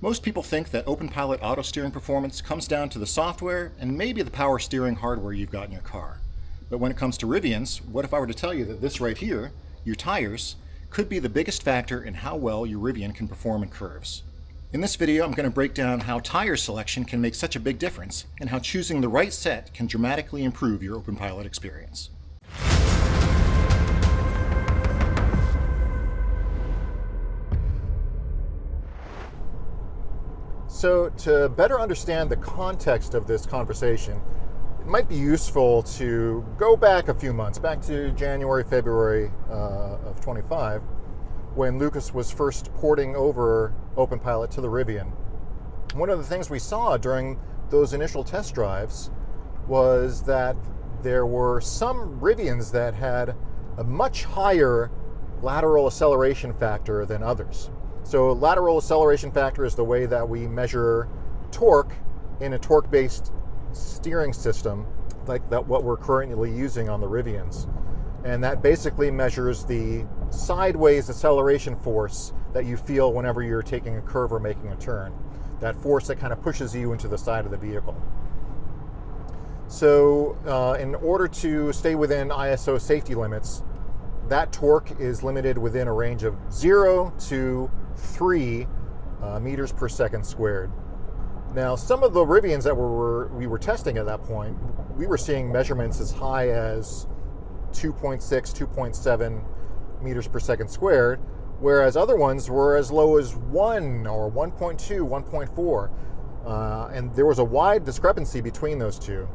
Most people think that Openpilot auto steering performance comes down to the software and maybe the power steering hardware you've got in your car. But when it comes to Rivians, what if I were to tell you that this right here, your tires, could be the biggest factor in how well your Rivian can perform in curves? In this video, I'm going to break down how tire selection can make such a big difference and how choosing the right set can dramatically improve your Openpilot experience. So to better understand the context of this conversation, it might be useful to go back a few months, back to January, February of 25, when Lucas was first porting over Openpilot to the Rivian. One of the things we saw during those initial test drives was that there were some Rivians that had a much higher lateral acceleration factor than others. So lateral acceleration factor is the way that we measure torque in a torque-based steering system like that what we're currently using on the Rivians. And that basically measures the sideways acceleration force that you feel whenever you're taking a curve or making a turn. That force that kind of pushes you into the side of the vehicle. So in order to stay within ISO safety limits, that torque is limited within a range of 0 to 3 meters per second squared. Now, some of the Rivians that we were testing at that point, we were seeing measurements as high as 2.6, 2.7 meters per second squared, whereas other ones were as low as 1 or 1.2, 1.4. And there was a wide discrepancy between those two.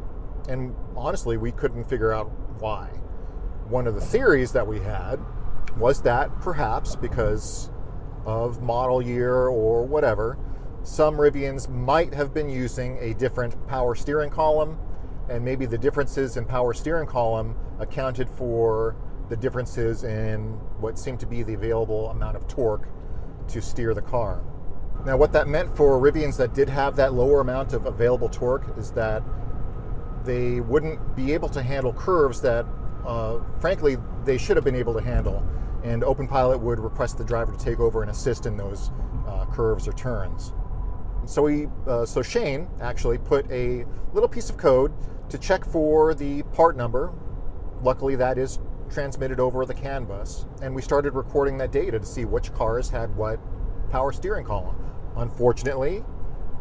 And honestly, we couldn't figure out why. One of the theories that we had was that perhaps because of model year or whatever, some Rivians might have been using a different power steering column, and maybe the differences in power steering column accounted for the differences in what seemed to be the available amount of torque to steer the car. Now, what that meant for Rivians that did have that lower amount of available torque is that they wouldn't be able to handle curves that, frankly, they should have been able to handle. And Openpilot would request the driver to take over and assist in those curves or turns. So Shane actually put a little piece of code to check for the part number. Luckily, that is transmitted over the CAN bus. And we started recording that data to see which cars had what power steering column. Unfortunately,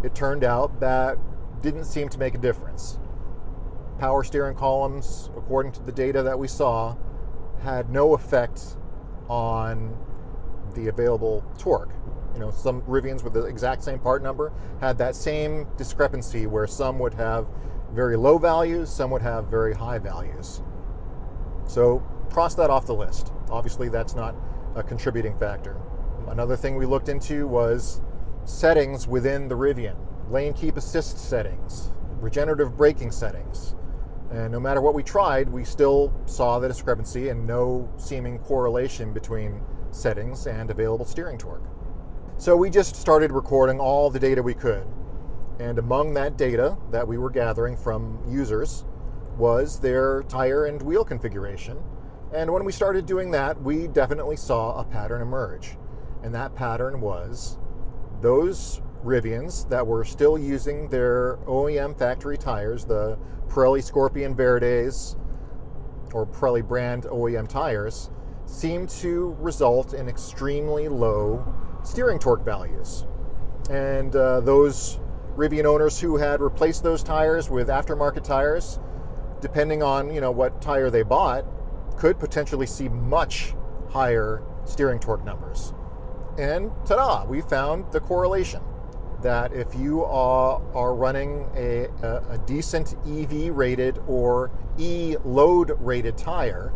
it turned out that didn't seem to make a difference. Power steering columns, according to the data that we saw, had no effect on the available torque. You know, some Rivians with the exact same part number had that same discrepancy where some would have very low values, some would have very high values. So cross that off the list. Obviously, that's not a contributing factor. Another thing we looked into was settings within the Rivian. Lane keep assist settings, regenerative braking settings. And no matter what we tried, we still saw the discrepancy and no seeming correlation between settings and available steering torque. So we just started recording all the data we could. And among that data that we were gathering from users was their tire and wheel configuration. And when we started doing that, we definitely saw a pattern emerge. And that pattern was those Rivians that were still using their OEM factory tires, the Pirelli Scorpion Verdes or Pirelli brand OEM tires, seemed to result in extremely low steering torque values. And those Rivian owners who had replaced those tires with aftermarket tires, depending on what tire they bought, could potentially see much higher steering torque numbers. And ta-da, we found the correlation that if you are running a decent EV rated or E-load rated tire,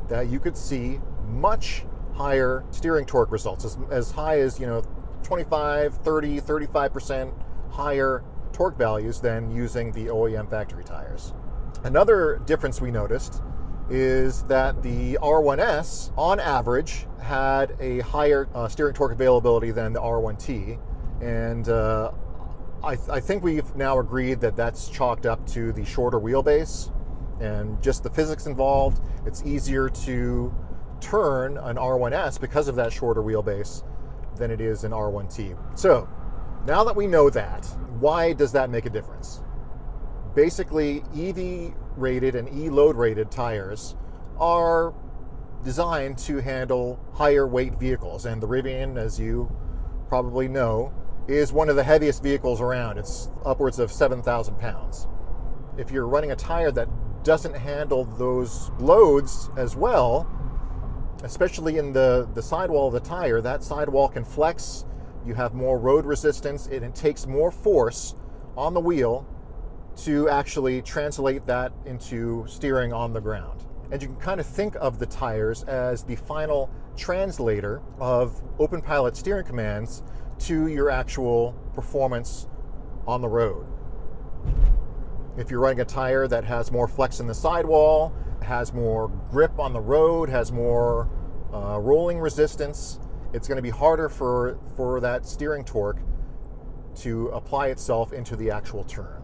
that you could see much higher steering torque results, as high as 25, 30, 35% higher torque values than using the OEM factory tires. Another difference we noticed is that the R1S, on average, had a higher steering torque availability than the R1T. And I think we've now agreed that that's chalked up to the shorter wheelbase and just the physics involved. It's easier to turn an R1S because of that shorter wheelbase than it is in R1T. So now that we know that, why does that make a difference? Basically, EV rated and E-load rated tires are designed to handle higher weight vehicles, and the Rivian, as you probably know, is one of the heaviest vehicles around. It's upwards of 7,000 pounds. If you're running a tire that doesn't handle those loads as well, especially in the sidewall of the tire, that sidewall can flex, you have more road resistance, and it takes more force on the wheel to actually translate that into steering on the ground. And you can kind of think of the tires as the final translator of Openpilot steering commands to your actual performance on the road. If you're running a tire that has more flex in the sidewall, has more grip on the road, has more rolling resistance, it's going to be harder for that steering torque to apply itself into the actual turn.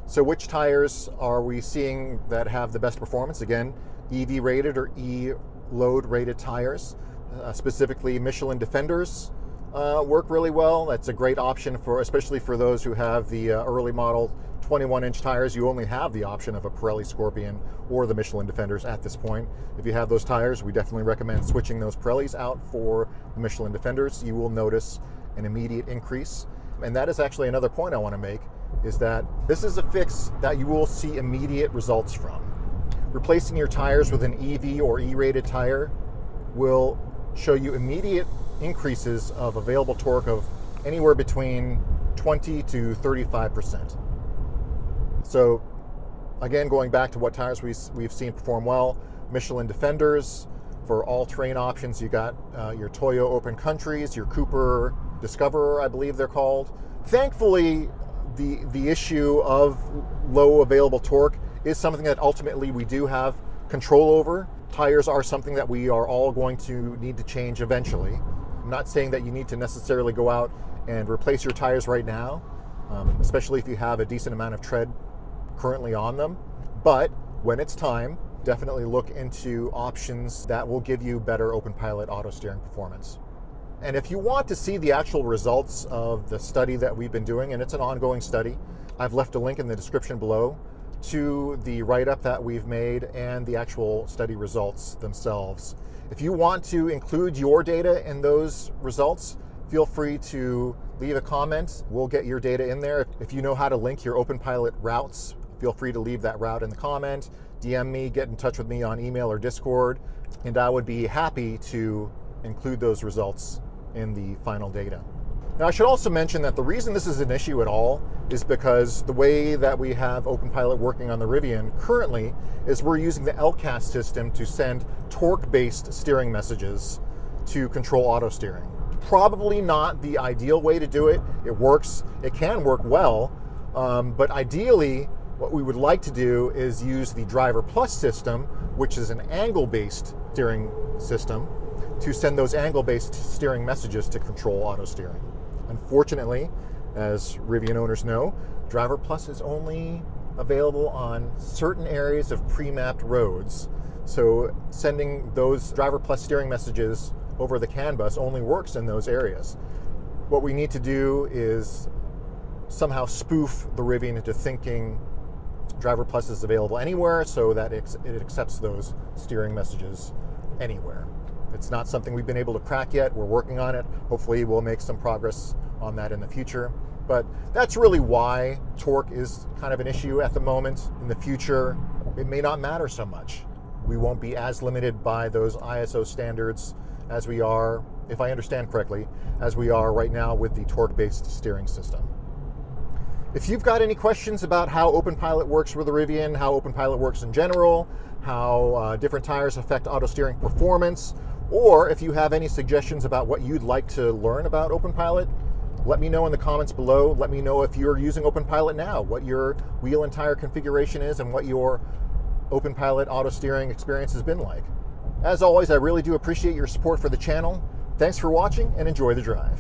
So which tires are we seeing that have the best performance? Again, EV rated or E-load rated tires, specifically Michelin Defenders work really well. That's a great option for, especially for those who have the early model 21-inch tires. You only have the option of a Pirelli Scorpion or the Michelin Defenders at this point. If you have those tires, we definitely recommend switching those Pirellis out for the Michelin Defenders. You will notice an immediate increase. And that is actually another point I want to make, is that this is a fix that you will see immediate results from. Replacing your tires with an EV or E-rated tire will show you immediate increases of available torque of anywhere between 20 to 35%. So again, going back to what tires we've seen perform well, Michelin Defenders. For all-terrain options, you got your Toyo Open Countries, your Cooper Discoverer, I believe they're called. Thankfully, the issue of low available torque is something that ultimately we do have control over. Tires are something that we are all going to need to change eventually. I'm not saying that you need to necessarily go out and replace your tires right now, especially if you have a decent amount of tread currently on them. But when it's time, definitely look into options that will give you better Openpilot auto steering performance. And if you want to see the actual results of the study that we've been doing, and it's an ongoing study, I've left a link in the description below to the write-up that we've made and the actual study results themselves. If you want to include your data in those results, feel free to leave a comment. We'll get your data in there. If you know how to link your Openpilot routes, feel free to leave that route in the comment. DM me, get in touch with me on email or Discord, and I would be happy to include those results in the final data. Now, I should also mention that the reason this is an issue at all is because the way that we have Openpilot working on the Rivian currently is we're using the LCAS system to send torque-based steering messages to control auto steering. Probably not the ideal way to do it. It works, it can work well, but ideally what we would like to do is use the Driver Plus system, which is an angle-based steering system, to send those angle-based steering messages to control auto steering. Unfortunately, as Rivian owners know, Driver Plus is only available on certain areas of pre-mapped roads. So sending those Driver Plus steering messages over the CAN bus only works in those areas. What we need to do is somehow spoof the Rivian into thinking Driver Plus is available anywhere so that it accepts those steering messages anywhere. It's not something we've been able to crack yet. We're working on it. Hopefully we'll make some progress on that in the future. But that's really why torque is kind of an issue at the moment. In the future, it may not matter so much. We won't be as limited by those ISO standards as we are, if I understand correctly, as we are right now with the torque-based steering system. If you've got any questions about how Openpilot works with the Rivian, how Openpilot works in general, how different tires affect auto steering performance, or if you have any suggestions about what you'd like to learn about Openpilot, let me know in the comments below. Let me know if you're using Openpilot now, what your wheel and tire configuration is, and what your Openpilot auto steering experience has been like. As always, I really do appreciate your support for the channel. Thanks for watching, and enjoy the drive.